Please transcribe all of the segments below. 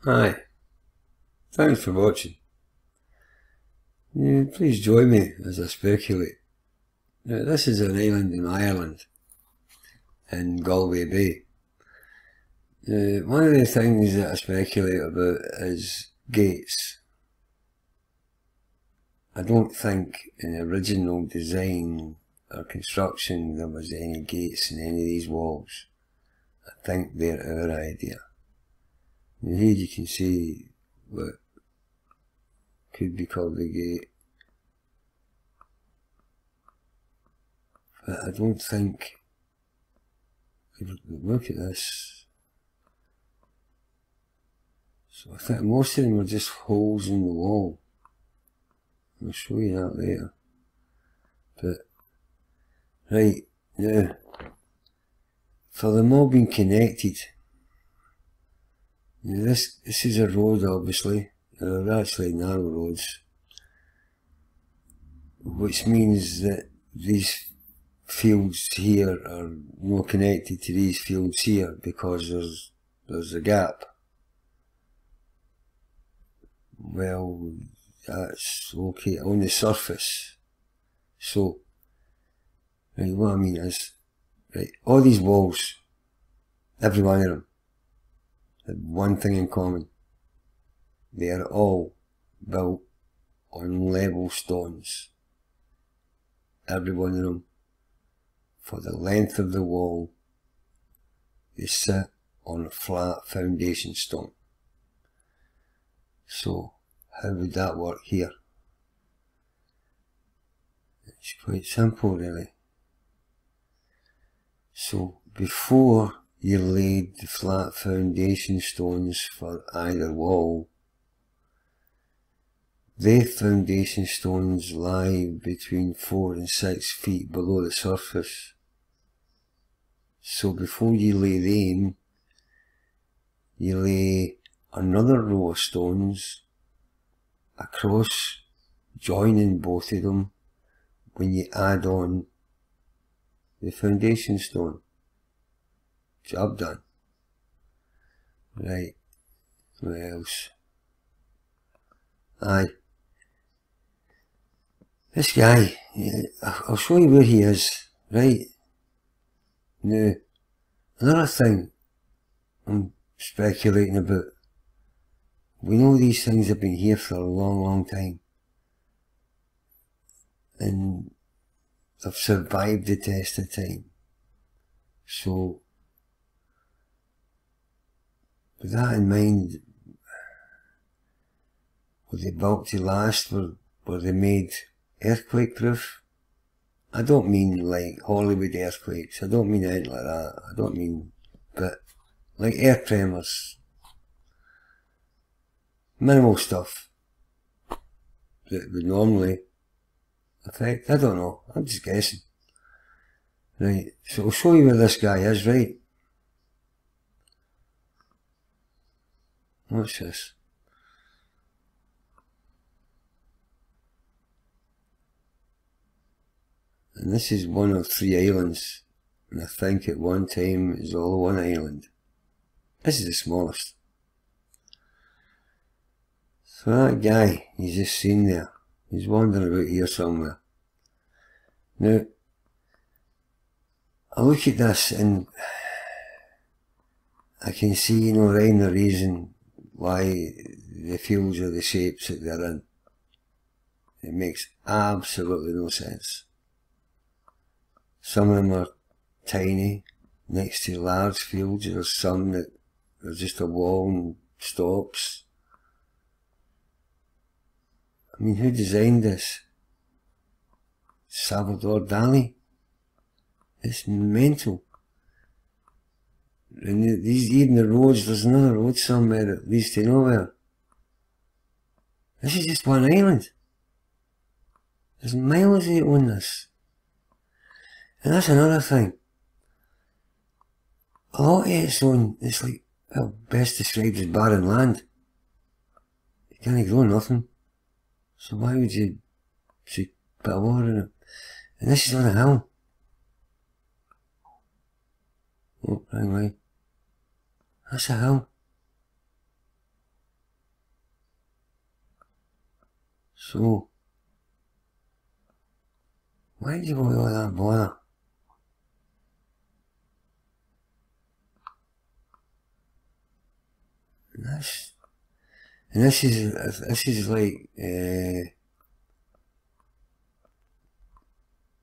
Hi, thanks for watching. Please join me as I speculate. Now, this is an island in Ireland, in Galway Bay. One of the things that I speculate about is gates. I don't think in the original design or construction there was any gates in any of these walls. I think they're our idea. And here you can see what could be called the gate. But I don't think, look at this. So I think most of them are just holes in the wall. I'll show you that later. But, right, now, for them all being connected, now this is a road obviously, there are actually narrow roads, which means that these fields here are more connected to these fields here because there's a gap. Well, that's okay on the surface. So, right, what I mean is, right, all these walls, every one of them, have one thing in common. They are all built on level stones. Every one of them. For the length of the wall, they sit on a flat foundation stone. So, how would that work here? It's quite simple really. So, before you laid the flat foundation stones for either wall, the foundation stones lie between 4 and 6 feet below the surface. So before you lay them, you lay another row of stones across, joining both of them when you add on the foundation stone. Job done. Right, what else? Aye. This guy, I'll show you where he is, right? Now, another thing I'm speculating about, we know these things have been here for a long time, and they've survived the test of time. So, with that in mind, were they built to last? Were they made earthquake proof? I don't mean like Hollywood earthquakes, I don't mean anything like that, I don't mean, but like earth tremors, minimal stuff that would normally affect, I don't know, I'm just guessing. Right, so I'll show you where this guy is, right? What's this? And this is one of 3 islands, and I think at one time it was all one island. This is the smallest. So that guy you just seen there, he's wandering about here somewhere. Now, I look at this and I can see no rhyme or reason why the fields are the shapes that they're in. It makes absolutely no sense. Some of them are tiny, next to large fields. There's some that are just a wall and stops. I mean, who designed this? Salvador Dali? It's mental. And these, even the roads, there's another road somewhere that leads to nowhere. This is just one island. There's miles of it on this. And that's another thing. A lot of it's on, it's like, well, best described as barren land. You can't grow nothing. So why would you put a water in it? And this is on a hill. Oh, wrong way. That's a hill. So, why do you go to all that bother? And this is like,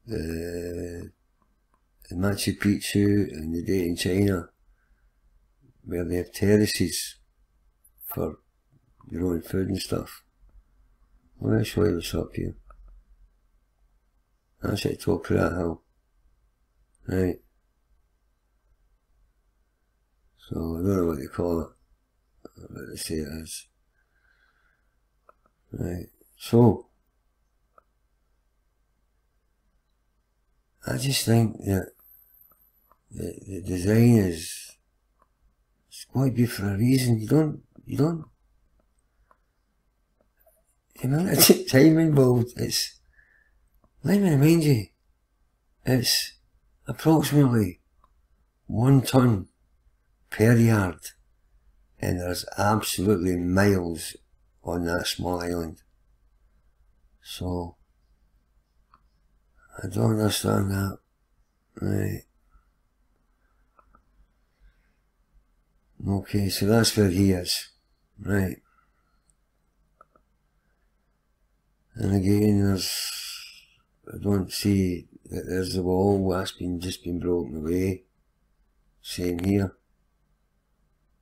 the Machu Picchu and the day in China, where they have terraces for your own food and stuff. Let me show you what's up here. That's at the top of that hill. Right. So I don't know what they call it, what they say it is. Right. So I just think that the design is, it's got to be for a reason. You don't, the amount of time involved, it's, let me remind you, it's approximately 1 ton per yard, and there's absolutely miles on that small island. So I don't understand that. Right. Okay, so that's where he is. Right. And again, I don't see that there's the wall that's just been broken away. Same here.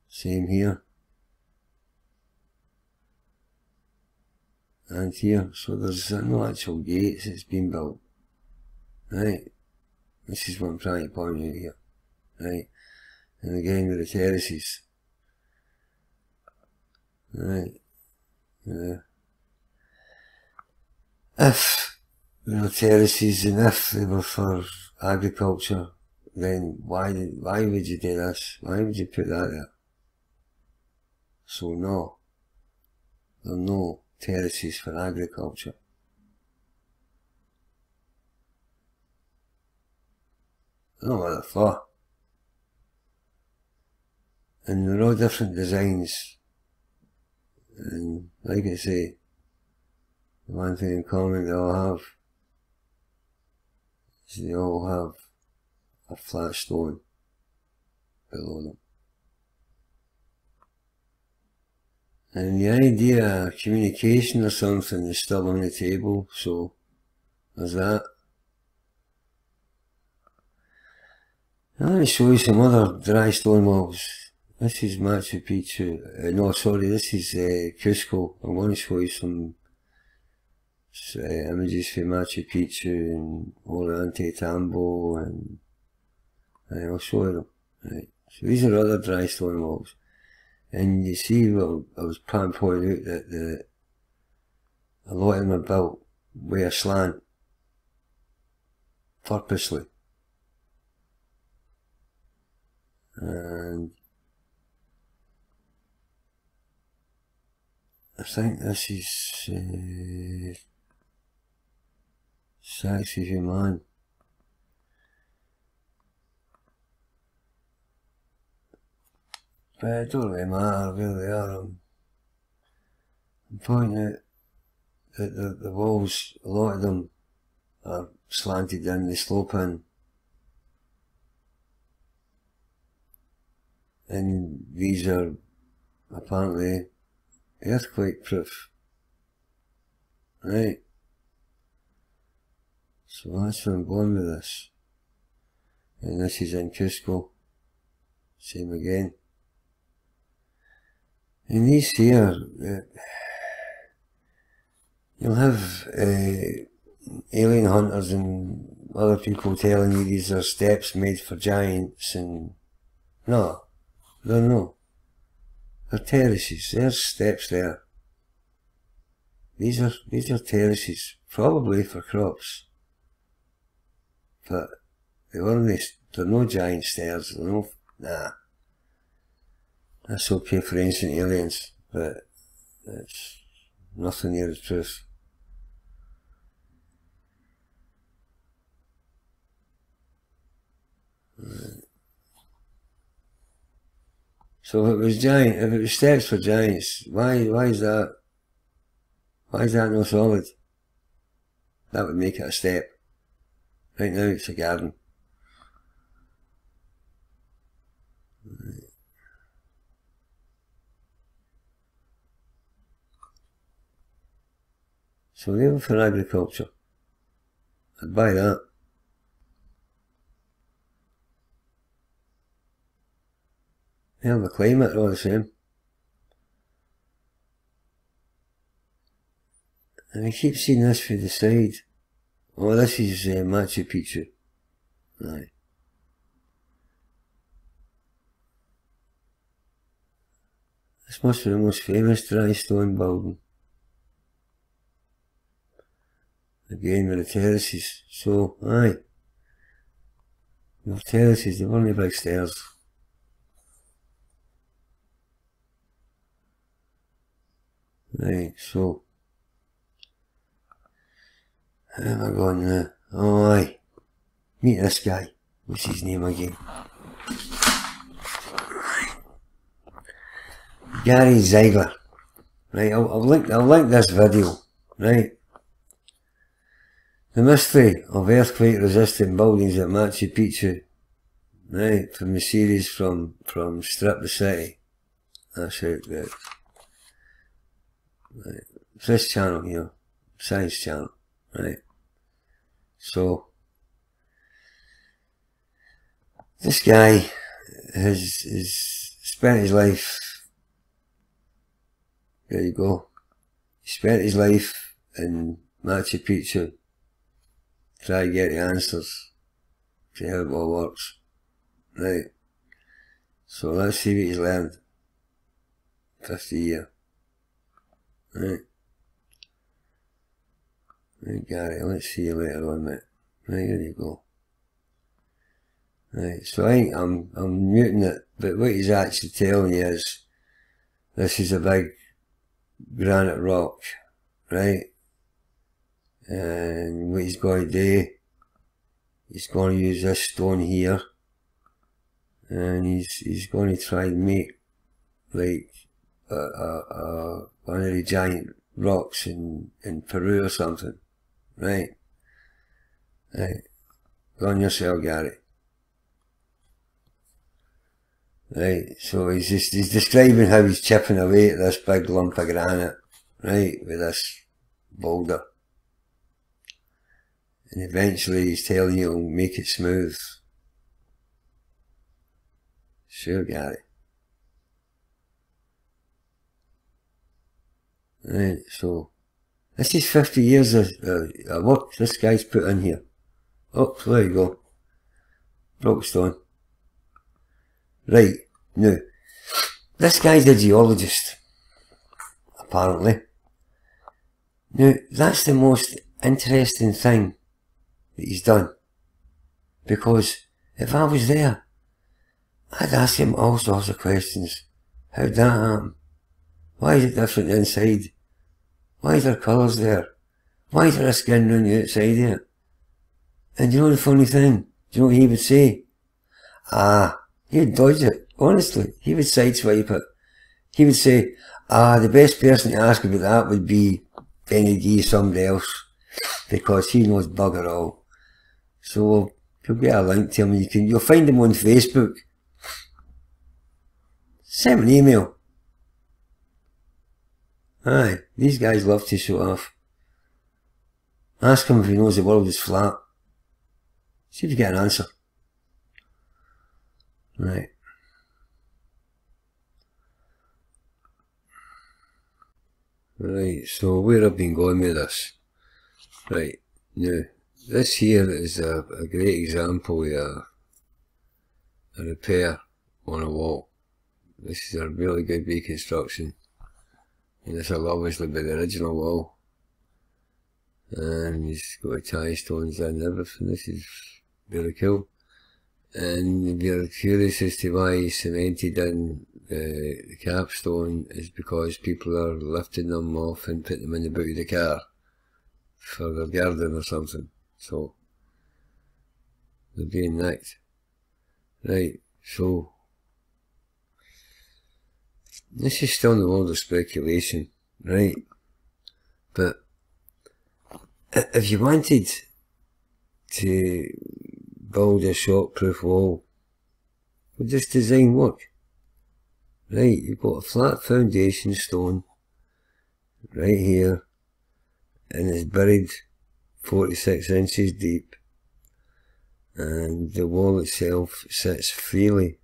Same here. And here. So there's no actual gates that's been built. Right. This is what I'm trying to point out here. Right. And again with the terraces. Right. Yeah. If there were terraces and if they were for agriculture, then why would you do this? Why would you put that there? So no, there are no terraces for agriculture. I don't know what they're for. And they're all different designs. And like I say, the one thing in common they all have is they all have a flat stone below them. And the idea of communication or something is still on the table, so there's that. Now let me show you some other dry stone walls. This is Machu Picchu. No, sorry, this is Cusco. I want to show you some images from Machu Picchu and Ollantaytambo, and I'll show you them. Right. So these are other dry stone walls. And you see, well, I was trying to point out that a lot of them are built with a slant, purposely. And I think this is Sacsayhuaman. But it don't really matter where they are. I'm pointing out that the walls, a lot of them are slanted in, they slope in. And these are apparently earthquake proof. Right. So that's where I'm going with this. And this is in Cusco. Same again. And these here, you'll have alien hunters and other people telling you these are steps made for giants, and no, they're not. They're terraces. There's steps there. These are terraces, probably for crops. But they're no giant stairs. They're no, nah. That's okay for ancient aliens, but it's nothing near the truth. Right. So if it was steps for giants, why is that Why is that no solid? That would make it a step. Right now it's a garden. Right. So they were for agriculture. I'd buy that. Hell, the climate all the same. And I keep seeing this for the side. Oh, this is Machu Picchu. Aye. This must be the most famous dry stone building. Again with the terraces. So, aye. The terraces, they weren't big stairs. Right, so. How am I going now? Oh, aye. Meet this guy. What's his name again? Gary Ziegler. Right, I'll link this video. Right. The mystery of earthquake resistant buildings at Machu Picchu. Right, from the series from Strip the City. That's how it goes. Right. This channel here. Science channel. Right. So this guy has spent his life, there you go, he spent his life in Machu Picchu trying to get the answers to how it all works. Right. So let's see what he's learned. 50 years. Right. Right, Gary, let's see you later on, mate. Right, here you go. Right, so I'm muting it, but what he's actually telling you is, this is a big granite rock, right? And what he's going to do, he's going to use this stone here, and he's going to try and make, like, one of the giant rocks in Peru or something. Right. Right. Go on yourself, Gary. Right. So he's describing how he's chipping away at this big lump of granite, right, with this boulder. And eventually he's telling you he'll make it smooth. Sure, Gary. Right, so this is 50 years of work this guy's put in here. Oh, so there you go. Broke stone. Right, now, this guy's a geologist, apparently. Now, that's the most interesting thing that he's done. Because if I was there, I'd ask him all sorts of questions. How'd that happen? Why is it different inside? Why is there colours there? Why is there a skin on the outside here? And you know the funny thing? Do you know what he would say? He'd dodge it. Honestly, he would sideswipe it. He would say, the best person to ask about that would be Benny D, somebody else, because he knows bugger all. So you'll get a link to him. You'll find him on Facebook. Send him an email. Aye, these guys love to show off. Ask him if he knows the world is flat. See if you get an answer. Right. Right, so where I've been going with this. Right, now, this here is a great example of a repair on a wall. This is a really good reconstruction. And this will obviously be the original wall. And he's got tie stones and everything. This is really cool. And if you're curious as to why he cemented in the capstone, is because people are lifting them off and putting them in the boot of the car for their garden or something. So they're being nicked. Right, so this is still in the world of speculation, right? But if you wanted to build a shockproof wall, would this design work? Right, you've got a flat foundation stone right here, and it's buried 46 inches deep, and the wall itself sits freely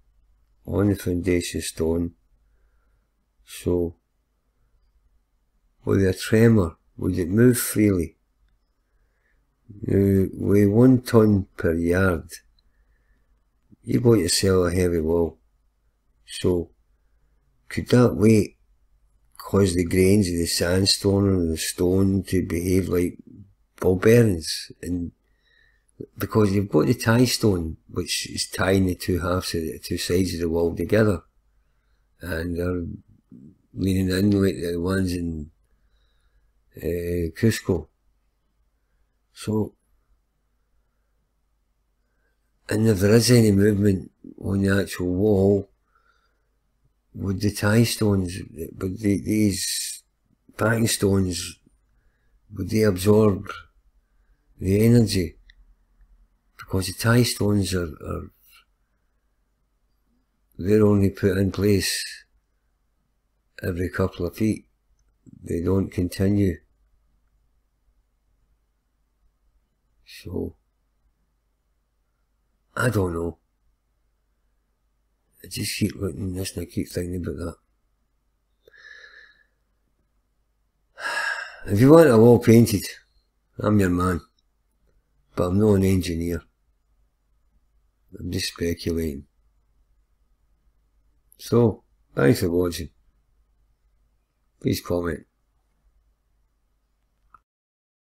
on the foundation stone. So with a tremor, would it move freely? Now, with 1 ton per yard, you bought yourself a heavy wall. So could that weight cause the grains of the sandstone or the stone to behave like ball bearings? And because you've got the tie stone, which is tying the two halves of the two sides of the wall together, and they're leaning in like the ones in Cusco. So, and if there is any movement on the actual wall, would the tie stones, would these backing stones, would they absorb the energy? Because the tie stones they're only put in place every couple of feet. They don't continue. So, I don't know. I just keep looking at this and I keep thinking about that. If you want a wall painted, I'm your man. But I'm not an engineer. I'm just speculating. So, thanks for watching. Please comment.